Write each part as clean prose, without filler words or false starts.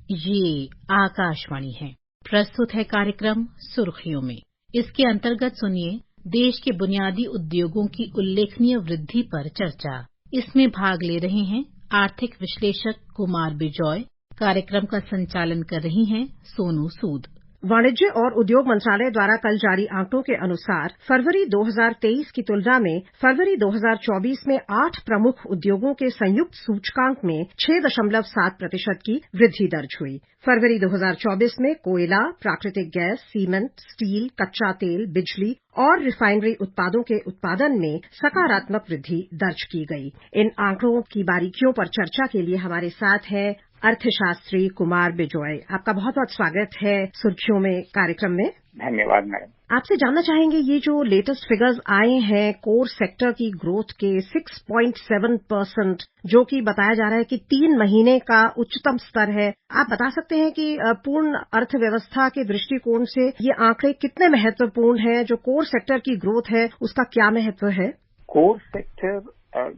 ये आकाशवाणी है। प्रस्तुत है कार्यक्रम सुर्खियों में। इसके अंतर्गत सुनिए देश के बुनियादी उद्योगों की उल्लेखनीय वृद्धि पर चर्चा। इसमें भाग ले रहे हैं आर्थिक विश्लेषक कुमार बिजॉय। कार्यक्रम का संचालन कर रही हैं सोनू सूद। वाणिज्य और उद्योग मंत्रालय द्वारा कल जारी आंकड़ों के अनुसार फरवरी 2023 की तुलना में फरवरी 2024 में 8 प्रमुख उद्योगों के संयुक्त सूचकांक में 6.7% की वृद्धि दर्ज हुई। फरवरी 2024 में कोयला, प्राकृतिक गैस, सीमेंट, स्टील, कच्चा तेल, बिजली और रिफाइनरी उत्पादों के उत्पादन में सकारात्मक वृद्धि दर्ज की गई। इन आंकड़ों की बारीकियों पर चर्चा के लिए हमारे साथ हैं अर्थशास्त्री कुमार बिजॉय। आपका बहुत बहुत स्वागत है सुर्खियों में कार्यक्रम में। धन्यवाद मैडम। आपसे जानना चाहेंगे ये जो लेटेस्ट फिगर्स आए हैं कोर सेक्टर की ग्रोथ के 6.7%, जो कि बताया जा रहा है कि 3 महीने का उच्चतम स्तर है। आप बता सकते हैं कि पूर्ण अर्थव्यवस्था के दृष्टिकोण से ये आंकड़े कितने महत्वपूर्ण हैं? जो कोर सेक्टर की ग्रोथ है उसका क्या महत्व है? कोर सेक्टर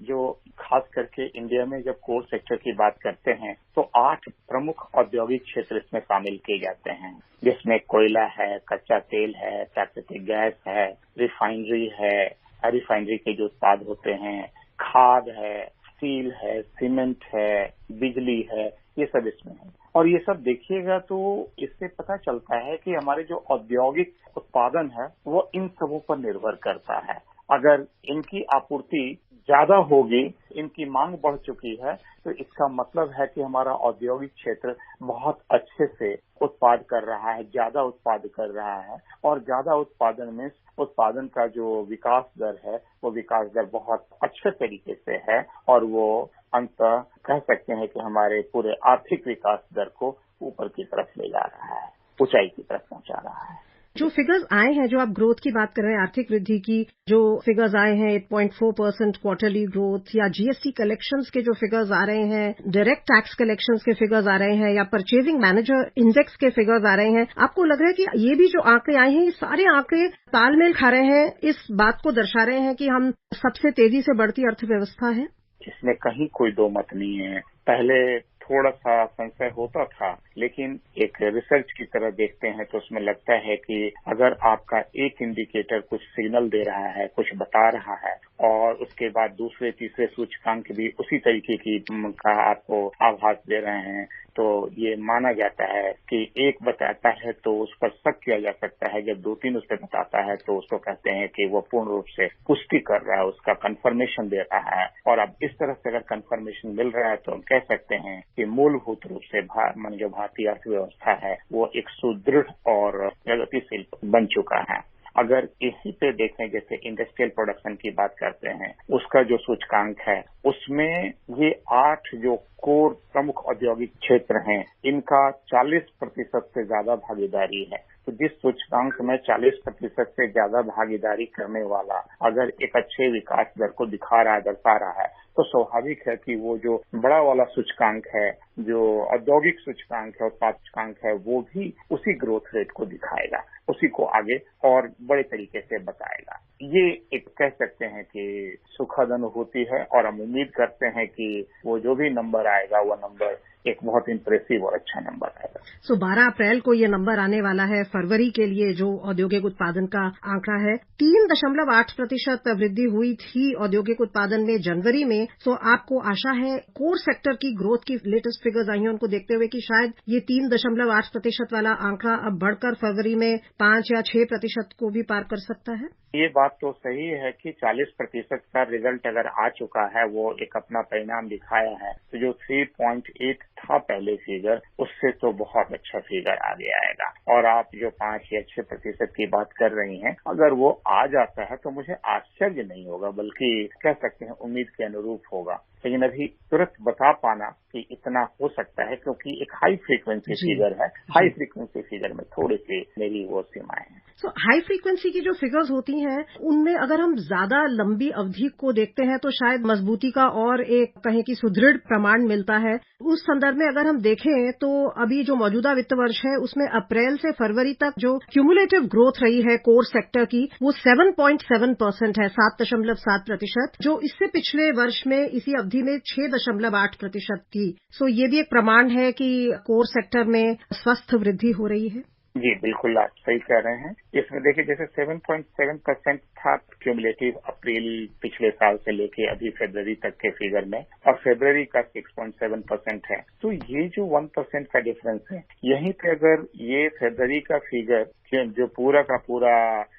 जो खास करके इंडिया में जब कोर सेक्टर की बात करते हैं तो 8 प्रमुख औद्योगिक क्षेत्र इसमें शामिल किए जाते हैं, जिसमें कोयला है, कच्चा तेल है, प्राकृतिक गैस है, रिफाइनरी है, रिफाइनरी के जो उत्पाद होते हैं, खाद है, स्टील है, सीमेंट है, बिजली है, ये सब इसमें है। और ये सब देखिएगा तो इससे पता चलता है कि हमारे जो औद्योगिक उत्पादन है वो इन सबों पर निर्भर करता है। अगर इनकी आपूर्ति ज्यादा होगी, इनकी मांग बढ़ चुकी है, तो इसका मतलब है कि हमारा औद्योगिक क्षेत्र बहुत अच्छे से उत्पाद कर रहा है, ज्यादा उत्पाद कर रहा है। और ज्यादा उत्पादन में उत्पादन का जो विकास दर है वो विकास दर बहुत अच्छे तरीके से है और वो अंततः कह सकते हैं कि हमारे पूरे आर्थिक विकास दर को ऊपर की तरफ ले जा रहा है, ऊंचाई की तरफ पहुंचा रहा है। जो फिगर्स आए हैं, जो आप ग्रोथ की बात कर रहे हैं, आर्थिक वृद्धि की जो फिगर्स आए हैं 8.4% क्वार्टरली ग्रोथ, या जीएसटी कलेक्शंस के जो फिगर्स आ रहे हैं, डायरेक्ट टैक्स कलेक्शंस के फिगर्स आ रहे हैं, या परचेजिंग मैनेजर इंडेक्स के फिगर्स आ रहे हैं, आपको लग रहा है कि ये भी जो आंकड़े आए हैं ये सारे आंकड़े तालमेल खा रहे हैं, इस बात को दर्शा रहे हैं कि हम सबसे तेजी से बढ़ती अर्थव्यवस्था है? इसमें कहीं कोई दो मत नहीं है। पहले थोड़ा सा संशय होता था, लेकिन एक रिसर्च की तरह देखते हैं तो उसमें लगता है कि अगर आपका एक इंडिकेटर कुछ सिग्नल दे रहा है, कुछ बता रहा है, और उसके बाद दूसरे तीसरे सूचकांक भी उसी तरीके की का आपको आभास दे रहे हैं, तो ये माना जाता है कि एक बताता है तो उस पर शक किया जा सकता है। जब 2-3 उस पर बताता है तो उसको कहते हैं कि वो पूर्ण रूप से पुष्टि कर रहा है, उसका कंफर्मेशन दे रहा है। और अब इस तरह से अगर कंफर्मेशन मिल रहा है तो हम कह सकते हैं कि मूलभूत रूप से जो भारतीय अर्थव्यवस्था है वो एक सुदृढ़ और प्रगतिशील बन चुका है। अगर इसी पे देखें, जैसे इंडस्ट्रियल प्रोडक्शन की बात करते हैं, उसका जो सूचकांक है उसमें ये 8 जो कोर प्रमुख औद्योगिक क्षेत्र हैं, इनका 40% से ज्यादा भागीदारी है। तो जिस सूचकांक में 40% से ज्यादा भागीदारी करने वाला अगर एक अच्छे विकास दर को दिखा रहा है, दर्शा रहा है, तो स्वाभाविक है कि वो जो बड़ा वाला सूचकांक है, जो औद्योगिक सूचकांक है, उत्पाद सूचकांक है, वो भी उसी ग्रोथ रेट को दिखाएगा, उसी को आगे और बड़े तरीके से बताएगा। ये एक कह सकते हैं कि सुखद अनुभूति है और हम उम्मीद करते हैं कि वो जो भी नंबर आएगा वो नंबर एक बहुत इम्प्रेसिव और अच्छा नंबर आएगा। 12 अप्रैल को ये नंबर आने वाला है। फरवरी के लिए जो औद्योगिक उत्पादन का आंकड़ा है 3.8% वृद्धि हुई थी औद्योगिक उत्पादन में जनवरी में। तो आपको आशा है कोर सेक्टर की ग्रोथ की लेटेस्ट फिगर्स आई हैं उनको देखते हुए कि शायद ये 3.8% वाला आंकड़ा अब बढ़कर फरवरी में 5 या 6% को भी पार कर सकता है? ये बात तो सही है कि 40% का रिजल्ट अगर आ चुका है, वो एक अपना परिणाम दिखाया है, तो जो 3.8 था पहले फिगर, उससे तो बहुत अच्छा फिगर आगे आएगा। और आप जो 5 या 6% की बात कर रही हैं, अगर वो आ जाता है तो मुझे आश्चर्य नहीं होगा, बल्कि कह सकते हैं उम्मीद के अनुरूप होगा। लेकिन अभी तुरंत बता पाना कि इतना हो सकता है, क्योंकि एक हाई फ्रीक्वेंसी फिगर है। हाई फ्रीक्वेंसी फिगर में थोड़ी सी मेरी वो सीमाएं हैं। तो हाई फ्रीक्वेंसी की जो फिगर्स होती हैं उनमें अगर हम ज्यादा लंबी अवधि को देखते हैं तो शायद मजबूती का और एक कहें कि सुदृढ़ प्रमाण मिलता है। उस संदर्भ में अगर हम देखें तो अभी जो मौजूदा वित्त वर्ष है उसमें अप्रैल से फरवरी तक जो क्यूमुलेटिव ग्रोथ रही है कोर सेक्टर की वो 7.7% है, 7.7%, जो इससे पिछले वर्ष में इसी अवधि में 6.8% थी। सो ये भी एक प्रमाण है कि कोर सेक्टर में स्वस्थ वृद्धि हो रही है। जी बिल्कुल, आप सही कह रहे हैं। इसमें देखिए जैसे 7.7% था क्यूमुलेटिव अप्रैल पिछले साल से लेके अभी फरवरी तक के फिगर में, और फरवरी का 6.7% है। तो ये जो 1% का डिफरेंस है, यहीं पे अगर ये फरवरी का फिगर जो पूरा का पूरा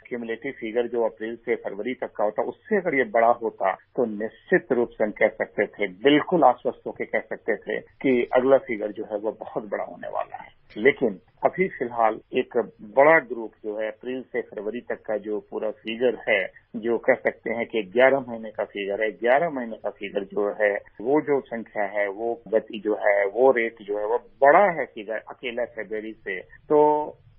क्यूमुलेटिव फिगर जो अप्रैल से फरवरी तक का होता, उससे अगर ये बड़ा होता तो निश्चित रूप से हम कह सकते थे, बिल्कुल आश्वस्त होकर कह सकते थे कि अगला फिगर जो है वो बहुत बड़ा होने वाला है। लेकिन अभी फिलहाल एक बड़ा ग्रुप जो है अप्रैल से फरवरी तक का जो पूरा फिगर है, जो कह सकते हैं कि 11 महीने का फिगर है, 11 महीने का फिगर जो है, वो जो संख्या है, वो गति जो है, वो रेट जो है, वो बड़ा है फिगर अकेला फरवरी से। तो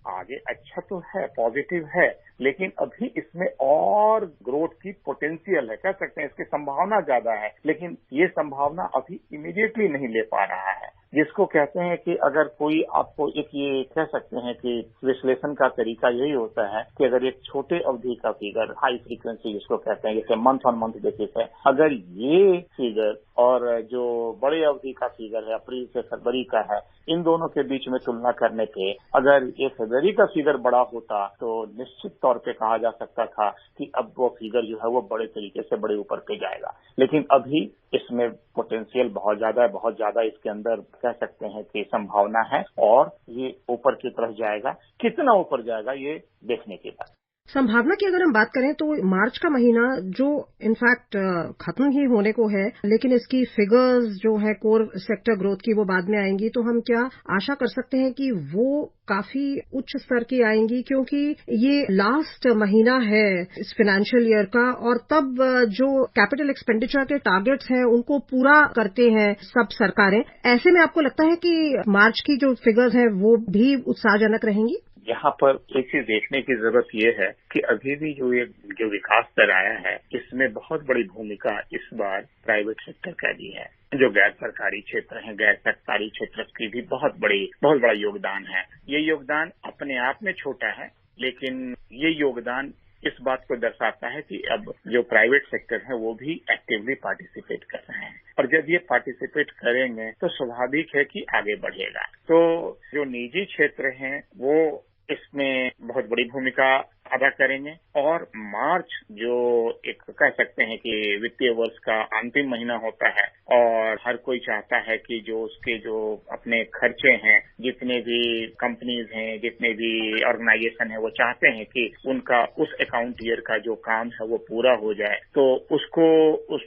आगे अच्छा तो है, पॉजिटिव है, लेकिन अभी इसमें और ग्रोथ की पोटेंशियल है, कह सकते हैं इसकी संभावना ज्यादा है, लेकिन ये संभावना अभी इमीडिएटली नहीं ले पा रहा है। जिसको कहते हैं कि अगर कोई आपको एक ये कह सकते हैं कि विश्लेषण का तरीका यही होता है कि अगर एक छोटे अवधि का फिगर, हाई फ्रीक्वेंसी जिसको कहते हैं, जैसे मंथ ऑन मंथ बेसिस है, अगर ये फिगर और जो बड़े अवधि का फिगर है अप्रैल से फरवरी का है, इन दोनों के बीच में तुलना करने पे अगर ये फरवरी का फिगर बड़ा होता तो निश्चित तौर पे कहा जा सकता था कि अब वो फिगर जो है वो बड़े तरीके से बड़े ऊपर पे जाएगा। लेकिन अभी इसमें पोटेंशियल बहुत ज्यादा इसके अंदर कह सकते हैं कि संभावना है, और ये ऊपर की तरफ जाएगा। कितना ऊपर जाएगा ये देखने की बात। संभावना की अगर हम बात करें तो मार्च का महीना जो इनफैक्ट खत्म ही होने को है, लेकिन इसकी फिगर्स जो है कोर सेक्टर ग्रोथ की वो बाद में आएंगी, तो हम क्या आशा कर सकते हैं कि वो काफी उच्च स्तर की आएंगी, क्योंकि ये लास्ट महीना है इस फाइनेंशियल ईयर का, और तब जो कैपिटल एक्सपेंडिचर के टारगेट्स हैं उनको पूरा करते हैं सब सरकारें। ऐसे में आपको लगता है कि मार्च की जो फिगर्स हैं वो भी उत्साहजनक रहेंगी? यहाँ पर एक चीज देखने की जरूरत ये है कि अभी भी जो विकास दर आया है, इसमें बहुत बड़ी भूमिका इस बार प्राइवेट सेक्टर का भी है। जो गैर सरकारी क्षेत्र हैं, गैर सरकारी क्षेत्र की भी बहुत बड़ा योगदान है। ये योगदान अपने आप में छोटा है, लेकिन ये योगदान इस बात को दर्शाता है कि अब जो प्राइवेट सेक्टर है वो भी एक्टिवली पार्टिसिपेट कर रहे हैं, और जब ये पार्टिसिपेट करेंगे तो स्वाभाविक है कि आगे बढ़ेगा। तो जो निजी क्षेत्र हैं वो इसमें बहुत बड़ी भूमिका अदा करेंगे, और मार्च जो एक कह सकते हैं कि वित्तीय वर्ष का अंतिम महीना होता है, और हर कोई चाहता है कि जो उसके जो अपने खर्चे हैं, जितने भी कंपनीज हैं, जितने भी ऑर्गेनाइजेशन है, वो चाहते हैं कि उनका उस अकाउंट ईयर का जो काम है वो पूरा हो जाए। तो उसको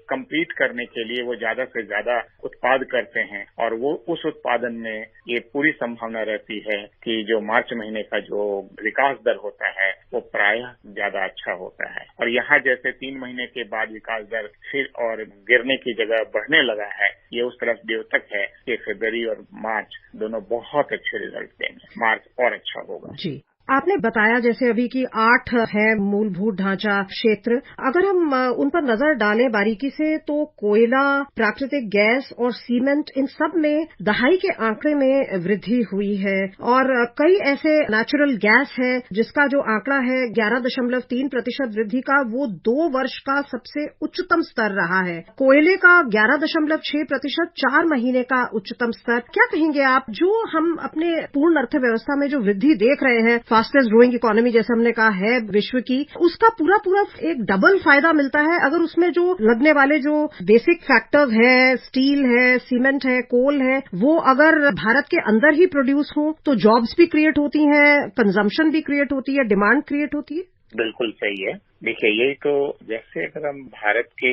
कंप्लीट करने के लिए वो ज्यादा से ज्यादा उत्पाद करते हैं, और वो उस उत्पादन में ये पूरी संभावना रहती है कि जो मार्च महीने का जो विकास दर होता है वो प्रायः ज्यादा अच्छा होता है। और यहाँ जैसे 3 महीने के बाद विकास दर फिर और गिरने की जगह बढ़ने लगा है, ये उस तरफ द्योतक है कि फरवरी और मार्च दोनों बहुत अच्छे रिजल्ट देंगे। मार्च और अच्छा होगा। जी, आपने बताया जैसे अभी कि 8 है मूलभूत ढांचा क्षेत्र। अगर हम उन पर नजर डालें बारीकी से, तो कोयला, प्राकृतिक गैस और सीमेंट, इन सब में दहाई के आंकड़े में वृद्धि हुई है, और कई ऐसे नेचुरल गैस है जिसका जो आंकड़ा है 11.3% वृद्धि का, वो 2 वर्ष का सबसे उच्चतम स्तर रहा है। कोयले का 11.6%, 4 महीने का उच्चतम स्तर। क्या कहेंगे आप, जो हम अपने पूर्ण अर्थव्यवस्था में जो वृद्धि देख रहे हैं, फास्टेस्ट ग्रोइंग इकोनॉमी जैसे हमने कहा है विश्व की, उसका पूरा एक डबल फायदा मिलता है अगर उसमें जो लगने वाले जो बेसिक फैक्टर्स है, स्टील है, सीमेंट है, कोल है, वो अगर भारत के अंदर ही प्रोड्यूस हो तो जॉब्स भी क्रिएट होती हैं, कंजम्पशन भी क्रिएट होती है, डिमांड क्रिएट होती है। बिल्कुल सही है। देखिए, यही तो जैसे अगर हम भारत के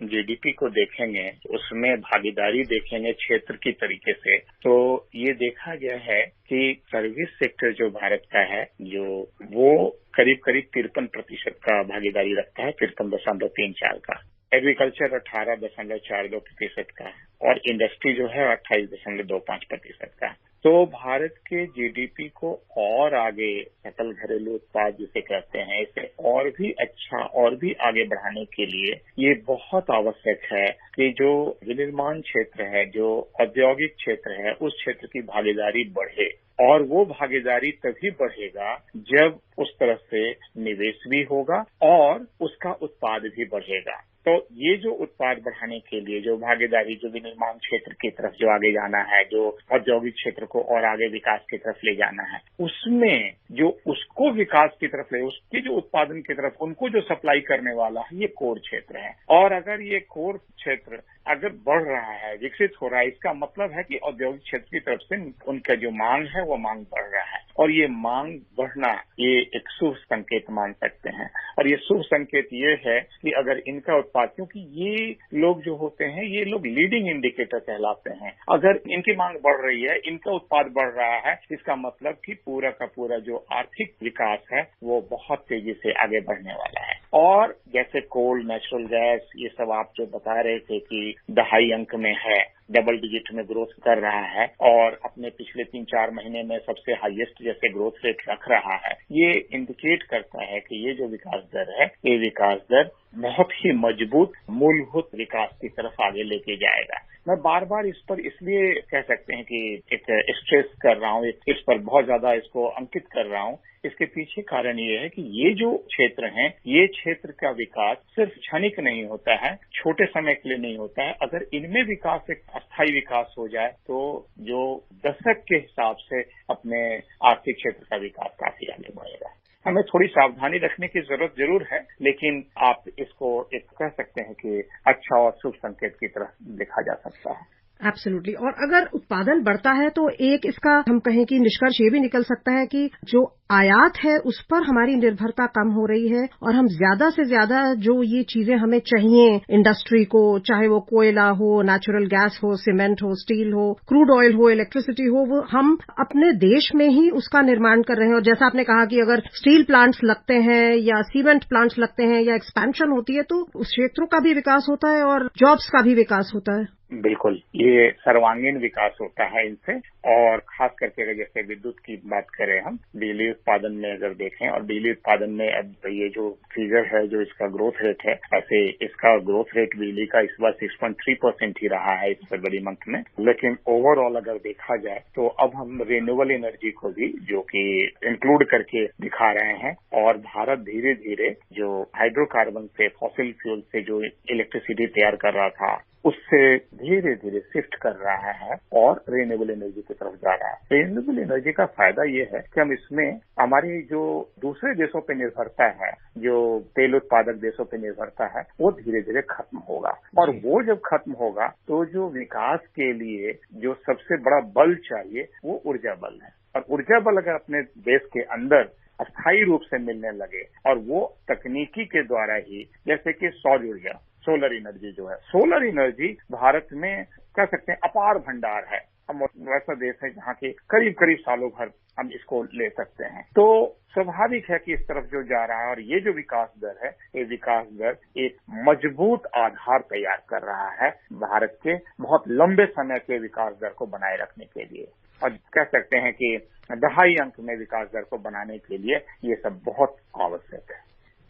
जीडीपी को देखेंगे, उसमें भागीदारी देखेंगे क्षेत्र की तरीके से, तो ये देखा गया है कि सर्विस सेक्टर जो भारत का है, जो वो करीब 53% का भागीदारी रखता है, 53.34 का। एग्रीकल्चर 18.42% का, और इंडस्ट्री जो है 28.25% का। तो भारत के जीडीपी को और आगे, सकल घरेलू उत्पाद जिसे कहते हैं, इसे और भी अच्छा और भी आगे बढ़ाने के लिए ये बहुत आवश्यक है कि जो विनिर्माण क्षेत्र है, जो औद्योगिक क्षेत्र है, उस क्षेत्र की भागीदारी बढ़े। और वो भागीदारी तभी बढ़ेगा जब उस तरफ से निवेश भी होगा और उसका उत्पाद भी बढ़ेगा। तो ये जो उत्पाद बढ़ाने के लिए जो भागीदारी, जो विनिर्माण क्षेत्र की तरफ जो आगे जाना है, जो औद्योगिक क्षेत्र को और आगे विकास की तरफ ले जाना है, उसमें जो उसको विकास की तरफ ले, उसके जो उत्पादन की तरफ उनको जो सप्लाई करने वाला है, ये कोर क्षेत्र है। और अगर ये कोर क्षेत्र अगर बढ़ रहा है, विकसित हो रहा है, इसका मतलब है कि औद्योगिक क्षेत्र की तरफ से उनका जो मांग है वो मांग बढ़ रहा है। और ये मांग बढ़ना ये एक शुभ संकेत मान सकते हैं। और ये शुभ संकेत ये है कि अगर इनका उत्पाद, क्योंकि ये लोग जो होते हैं ये लोग लीडिंग इंडिकेटर कहलाते हैं, अगर इनकी मांग बढ़ रही है, इनका उत्पाद बढ़ रहा है, इसका मतलब कि पूरा का पूरा जो आर्थिक विकास है वो बहुत तेजी से आगे बढ़ने वाला है। और जैसे कोल, नेचुरल गैस, ये सब आप जो बता रहे थे कि दहाई अंक में है, डबल डिजिट में ग्रोथ कर रहा है और अपने पिछले 3-4 महीने में सबसे हाईएस्ट जैसे ग्रोथ रेट रख रहा है, ये इंडिकेट करता है कि ये जो विकास दर है, ये विकास दर बहुत ही मजबूत मूलभूत विकास की तरफ आगे लेके जाएगा। मैं बार बार इस पर इसलिए कह सकते हैं कि एक स्ट्रेस कर रहा हूँ, इस पर बहुत ज्यादा इसको अंकित कर रहा हूँ। इसके पीछे कारण ये है कि ये जो क्षेत्र हैं, ये क्षेत्र का विकास सिर्फ क्षणिक नहीं होता है, छोटे समय के लिए नहीं होता है। अगर इनमें विकास एक अस्थायी विकास हो जाए तो जो दशक के हिसाब से अपने आर्थिक क्षेत्र का विकास काफी आगे बढ़ेगा। हमें थोड़ी सावधानी रखने की जरूरत जरूर है, लेकिन आप इसको एक कह सकते हैं कि अच्छा और शुभ संकेत की तरफ देखा जा सकता है। एब्सोल्युटली। और अगर उत्पादन बढ़ता है तो एक इसका हम कहें कि निष्कर्ष ये भी निकल सकता है कि जो आयात है उस पर हमारी निर्भरता कम हो रही है और हम ज्यादा से ज्यादा जो ये चीजें हमें चाहिए इंडस्ट्री को, चाहे वो कोयला हो, नेचुरल गैस हो, सीमेंट हो, स्टील हो, क्रूड ऑयल हो, इलेक्ट्रिसिटी हो, वो हम अपने देश में ही उसका निर्माण कर रहे हैं। और जैसा आपने कहा कि अगर स्टील प्लांट्स लगते हैं या सीमेंट प्लांट्स लगते हैं या एक्सपेंशन होती है तो उस क्षेत्रों का भी विकास होता है और जॉब्स का भी विकास होता है। बिल्कुल, ये सर्वांगीण विकास होता है इनसे। और खास करके अगर जैसे विद्युत की बात करें, हम बिजली उत्पादन में अगर देखें, और बिजली उत्पादन में अब ये जो फिगर है, जो इसका ग्रोथ रेट है, ऐसे इसका ग्रोथ रेट बिजली का इस बार 6.3% ही रहा है इस फरवरी मंथ में। लेकिन ओवरऑल अगर देखा जाए तो अब हम रिन्यूएबल एनर्जी को भी जो कि इंक्लूड करके दिखा रहे हैं। और भारत धीरे धीरे जो हाइड्रोकार्बन से, फॉसिल फ्यूल से जो इलेक्ट्रिसिटी तैयार कर रहा था, उससे धीरे धीरे शिफ्ट कर रहा है और रिन्यूएबल एनर्जी की तरफ जा रहा है। रिन्यूएबल एनर्जी का फायदा ये है कि हम इसमें हमारी जो दूसरे देशों पे निर्भरता है, जो तेल उत्पादक देशों पे निर्भरता है, वो धीरे धीरे खत्म होगा। और वो जब खत्म होगा तो जो विकास के लिए जो सबसे बड़ा बल चाहिए वो ऊर्जा बल है। और ऊर्जा बल अगर अपने देश के अंदर अस्थायी रूप से मिलने लगे, और वो तकनीकी के द्वारा ही, जैसे कि सौर ऊर्जा, सोलर एनर्जी जो है, सोलर एनर्जी भारत में कह सकते हैं अपार भंडार है। हम वैसा देश है जहाँ के करीब करीब सालों भर हम इसको ले सकते हैं। तो स्वाभाविक है कि इस तरफ जो जा रहा है, और ये जो विकास दर है, ये विकास दर एक मजबूत आधार तैयार कर रहा है भारत के बहुत लंबे समय के विकास दर को बनाए रखने के लिए। और कह सकते हैं कि दहाई अंक में विकास दर को बनाने के लिए ये सब बहुत आवश्यक है।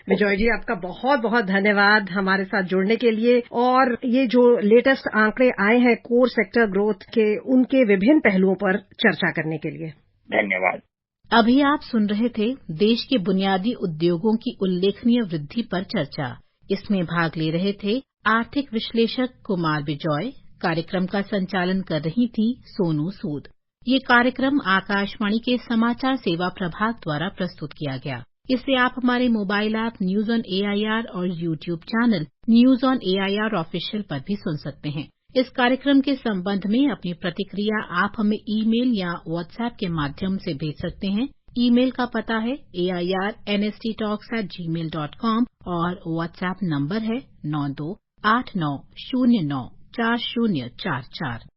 विजय जी, आपका बहुत बहुत धन्यवाद हमारे साथ जुड़ने के लिए और ये जो लेटेस्ट आंकड़े आए हैं कोर सेक्टर ग्रोथ के, उनके विभिन्न पहलुओं पर चर्चा करने के लिए धन्यवाद। अभी आप सुन रहे थे देश के बुनियादी उद्योगों की उल्लेखनीय वृद्धि पर चर्चा। इसमें भाग ले रहे थे आर्थिक विश्लेषक कुमार बिजॉय। कार्यक्रम का संचालन कर रही थी सोनू सूद। ये कार्यक्रम आकाशवाणी के समाचार सेवा प्रभाग द्वारा प्रस्तुत किया गया। इसे आप हमारे mobile app news on AIR और YouTube channel news on AIR official पर भी सुन सकते हैं। इस कार्यक्रम के संबंध में अपनी प्रतिक्रिया आप हमें ईमेल या व्हाट्सएप के माध्यम से भेज सकते हैं। ईमेल का पता है airnsttalks@gmail.com और व्हाट्सएप नंबर है 9289094044।